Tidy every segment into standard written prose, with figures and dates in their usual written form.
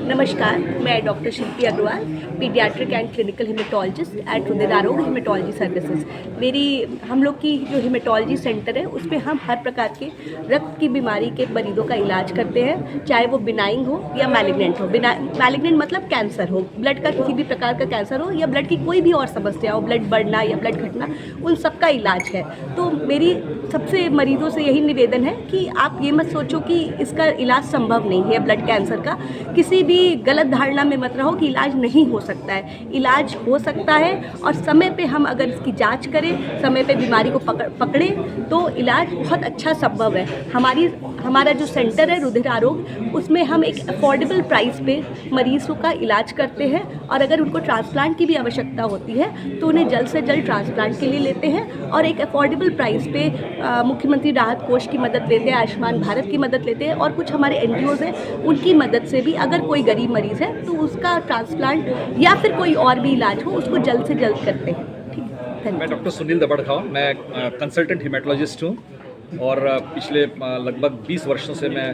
नमस्कार, मैं doctor Shilpi Agarwal, paediatric and clinical haematologist at Rudhir Arogya haematology services. हम लोग की जो हेमेटोलॉजी सेंटर है उसमें हम हर प्रकार के रक्त की बीमारी के मरीजों का इलाज करते हैं, चाहे वो बिनाइन हो या मैलिग्नेंट हो। मैलिग्नेंट मतलब कैंसर हो, ब्लड का किसी भी प्रकार का कैंसर हो या ब्लड की कोई भी और समस्या हो, ब्लड बढ़ना या ब्लड घटना, उन सब का इलाज है। तो मेरी सबसे मरीजों से यही निवेदन है कि आप ये मत सोचो कि इसका इलाज संभव नहीं है। ब्लड कैंसर का किसी भी गलत धारणा में मत रहो कि इलाज नहीं हो सकता है। इलाज हो सकता है और समय पे हम अगर इसकी जांच करें, समय पे बीमारी को पकड़ें तो इलाज बहुत अच्छा संभव है। हमारा जो सेंटर है रुधिर आरोग्य, उसमें हम एक अफोर्डेबल प्राइस पे मरीजों का इलाज करते हैं और अगर उनको ट्रांसप्लांट की भी आवश्यकता होती है तो उन्हें जल्द से जल्द ट्रांसप्लांट के लिए लेते हैं और एक अफोर्डेबल प्राइस पे मुख्यमंत्री राहत कोष की मदद लेते हैं, आयुष्मान भारत की मदद लेते हैं और कुछ हमारे NGOs हैं उनकी मदद से भी अगर कोई गरीब मरीज़ है तो उसका ट्रांसप्लांट या फिर कोई और भी इलाज हो उसको जल्द से जल्द करते हैं। ठीक है, धन्यवाद। मैं डॉक्टर सुनील दबड़खाव, मैं कंसल्टेंट हेमेटोलॉजिस्ट हूँ और पिछले लगभग 20 वर्षों से मैं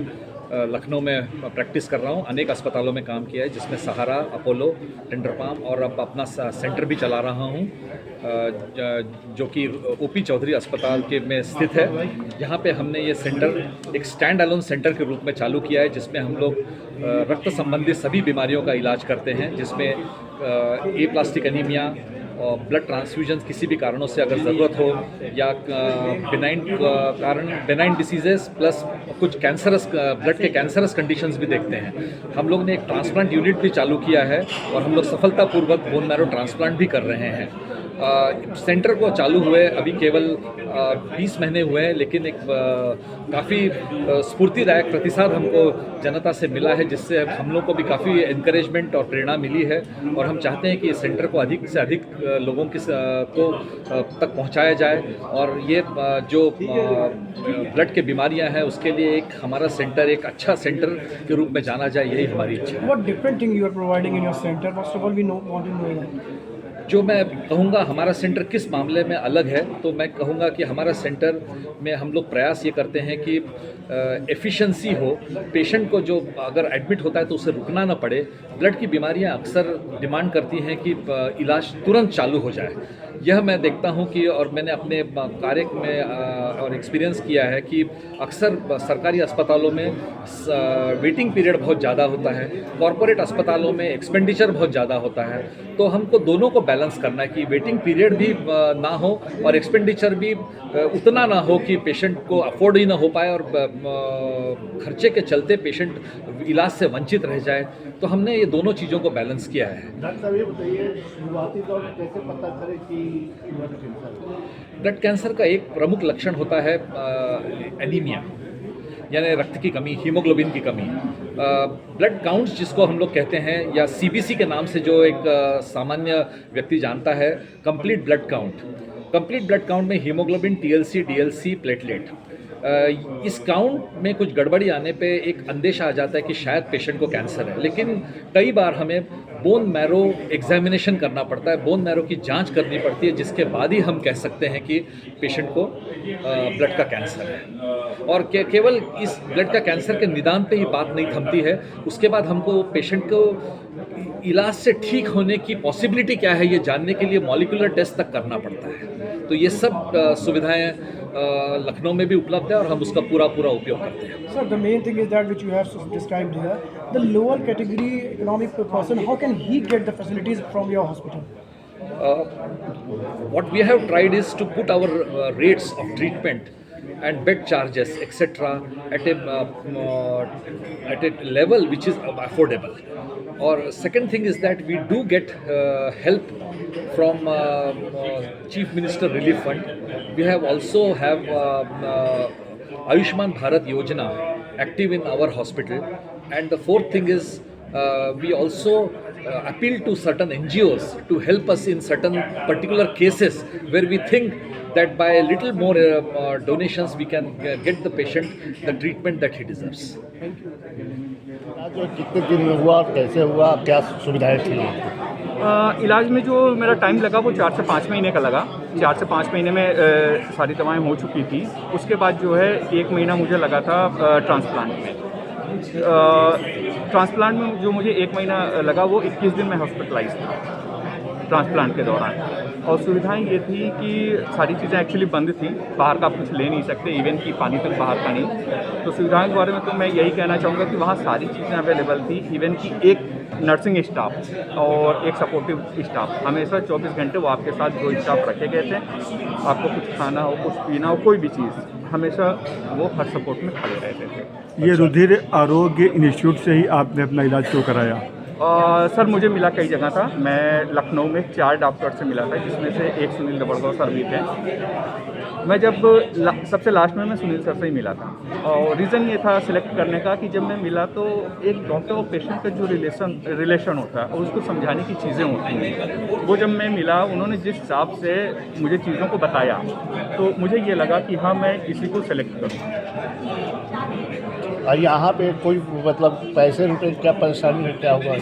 लखनऊ में प्रैक्टिस कर रहा हूँ। अनेक अस्पतालों में काम किया है जिसमें सहारा, अपोलो, टेंडर पाम और अब अपना सेंटर भी चला रहा हूँ जो कि OP चौधरी अस्पताल के में स्थित है। यहाँ पे हमने ये सेंटर एक स्टैंड अलोन सेंटर के रूप में चालू किया है जिसमें हम लोग रक्त संबंधी सभी बीमारियों का इलाज करते हैं, जिसमें एप्लास्टिक एनीमिया और ब्लड ट्रांसफ्यूजन किसी भी कारणों से अगर ज़रूरत हो या बेनाइन डिसीजेस प्लस कुछ कैंसरस ब्लड के कैंसरस कंडीशंस भी देखते हैं। हम लोग ने एक ट्रांसप्लांट यूनिट भी चालू किया है और हम लोग सफलतापूर्वक बोन मैरो ट्रांसप्लांट भी कर रहे हैं। सेंटर को चालू हुए अभी केवल 20 महीने हुए हैं, लेकिन एक काफ़ी स्फूर्तिदायक प्रतिसाद हमको जनता से मिला है, जिससे हम लोग को भी काफ़ी एनकरेजमेंट और प्रेरणा मिली है और हम चाहते हैं कि इस सेंटर को अधिक से अधिक लोगों को तक पहुंचाया जाए और ये जो ब्लड के बीमारियां हैं उसके लिए एक हमारा सेंटर एक अच्छा सेंटर के रूप में जाना जाए, यही हमारी इच्छा है। What different thing you are providing in your center? First of all, we want to know that. जो मैं कहूँगा हमारा सेंटर किस मामले में अलग है, तो मैं कहूँगा कि हमारा सेंटर में हम लोग प्रयास ये करते हैं कि एफिशिएंसी हो, पेशेंट को जो अगर एडमिट होता है तो उसे रुकना ना पड़े। ब्लड की बीमारियां अक्सर डिमांड करती हैं कि इलाज तुरंत चालू हो जाए। यह मैं देखता हूं कि और मैंने अपने कार्य में और एक्सपीरियंस किया है कि अक्सर सरकारी अस्पतालों में वेटिंग पीरियड बहुत ज़्यादा होता है, कॉरपोरेट अस्पतालों में एक्सपेंडिचर बहुत ज़्यादा होता है। तो हमको दोनों को बैलेंस करना है कि वेटिंग पीरियड भी ना हो और एक्सपेंडिचर भी उतना ना हो कि पेशेंट को अफोर्ड ही ना हो पाए और खर्चे के चलते पेशेंट इलाज से वंचित रह जाए। तो हमने ये दोनों चीज़ों को बैलेंस किया है। डॉक्टर साहब ये बताइए, शुरुआती तौर पर कैसे पता करें कि ब्लड कैंसर? ब्लड कैंसर का एक प्रमुख लक्षण होता है एनीमिया, यानी रक्त की कमी, हीमोग्लोबिन की कमी। ब्लड काउंट्स जिसको हम लोग कहते हैं या CBC के नाम से जो एक सामान्य व्यक्ति जानता है, complete blood count. Complete blood count में हीमोग्लोबिन, TLC, DLC, प्लेटलेट, इस काउंट में कुछ गड़बड़ी आने पे एक अंदेशा आ जाता है कि शायद पेशेंट को कैंसर है। लेकिन कई बार हमें बोन मैरो एग्जामिनेशन करना पड़ता है, बोन मैरो की जांच करनी पड़ती है, जिसके बाद ही हम कह सकते हैं कि पेशेंट को ब्लड का कैंसर है। और केवल इस ब्लड का कैंसर के निदान पे ही बात नहीं थमती है, उसके बाद हमको पेशेंट को इलाज से ठीक होने की पॉसिबिलिटी क्या है ये जानने के लिए मॉलिक्यूलर टेस्ट तक करना पड़ता है। तो ये सब सुविधाएं लखनऊ में भी उपलब्ध है और हम उसका पूरा उपयोग करते हैं। Sir, the main thing is that which you have described here, the lower category economic person, how can he get the facilities from your hospital? What we have tried is to put our rates of treatment and bed charges etc. at a level which is affordable. Or second thing is that we do get help from Chief Minister Relief Fund. We have also have Ayushman Bharat Yojana active in our hospital. And the fourth thing is we also appeal to certain NGOs to help us in certain particular cases where we think that by a little more donations we can get the patient the treatment that he deserves. आज कितने दिन में हुआ, कैसे हुआ, क्या सुविधाएं थी आपको? इलाज में जो मेरा टाइम लगा वो 4 से 5 महीने का लगा। 4 से 5 महीने में सारी दवाएं हो चुकी थी। उसके बाद जो है 1 महीना मुझे लगा था ट्रांसप्लांट में। ट्रांसप्लांट में जो मुझे 1 महीना लगा वो 21 दिन में हॉस्पिटलाइज था ट्रांसप्लांट के दौरान। और सुविधाएं ये थी कि सारी चीज़ें एक्चुअली बंद थी, बाहर का आप कुछ ले नहीं सकते, इवन कि पानी तक बाहर का नहीं। तो सुविधाओं के बारे में तो मैं यही कहना चाहूँगा कि वहाँ सारी चीज़ें अवेलेबल थी, इवन कि एक नर्सिंग स्टाफ और एक सपोर्टिव स्टाफ, हमेशा 24 घंटे वो आपके साथ 2 स्टाफ रखे गए थे। आपको कुछ खाना हो, कुछ पीना हो, कोई भी चीज़, हमेशा वो हर सपोर्ट में खड़े रहते थे। ये रुधिर आरोग्य इंस्टीट्यूट से ही आपने अपना इलाज क्यों कराया? सर मुझे मिला कई जगह था। मैं लखनऊ में 4 डॉक्टर से मिला था, जिसमें से एक सुनील दबड़गांव सर भी थे। मैं जब सबसे लास्ट में मैं सुनील सर से ही मिला था, और रीज़न ये था सिलेक्ट करने का कि जब मैं मिला तो एक डॉक्टर और पेशेंट का जो रिलेशन होता है और उसको समझाने की चीज़ें होती हैं, वो जब मैं मिला उन्होंने जिस हिसाब से मुझे चीज़ों को बताया तो मुझे ये लगा कि हाँ मैं इसी को सिलेक्ट करूँ। और यहाँ पे कोई मतलब पैसे रुपए क्या परेशानी है, क्या हुआ?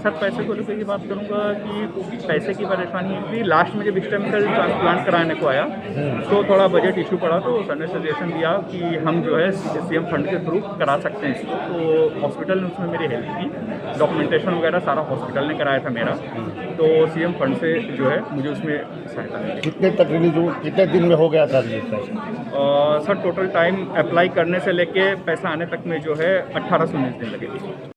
सर पैसे को लेकर की बात करूँगा कि पैसे की परेशानी थी। लास्ट में जब स्टेम सेल ट्रांसप्लांट कराने को आया तो थोड़ा बजट इशू पड़ा, तो सर ने सजेशन दिया कि हम जो है सीएम फंड के थ्रू करा सकते हैं इसको। तो हॉस्पिटल ने उसमें मेरी हेल्प की, डॉक्यूमेंटेशन वगैरह सारा हॉस्पिटल ने कराया था मेरा, तो सीएम फंड से जो है मुझे उसमें सहायता मिली। कितने तक रिलीज हुआ, कितने दिन में हो गया था रिलीज पैसा? सर टोटल टाइम अप्लाई करने से लेके पैसा आने तक में जो है 18 से 19 दिन लगे थे।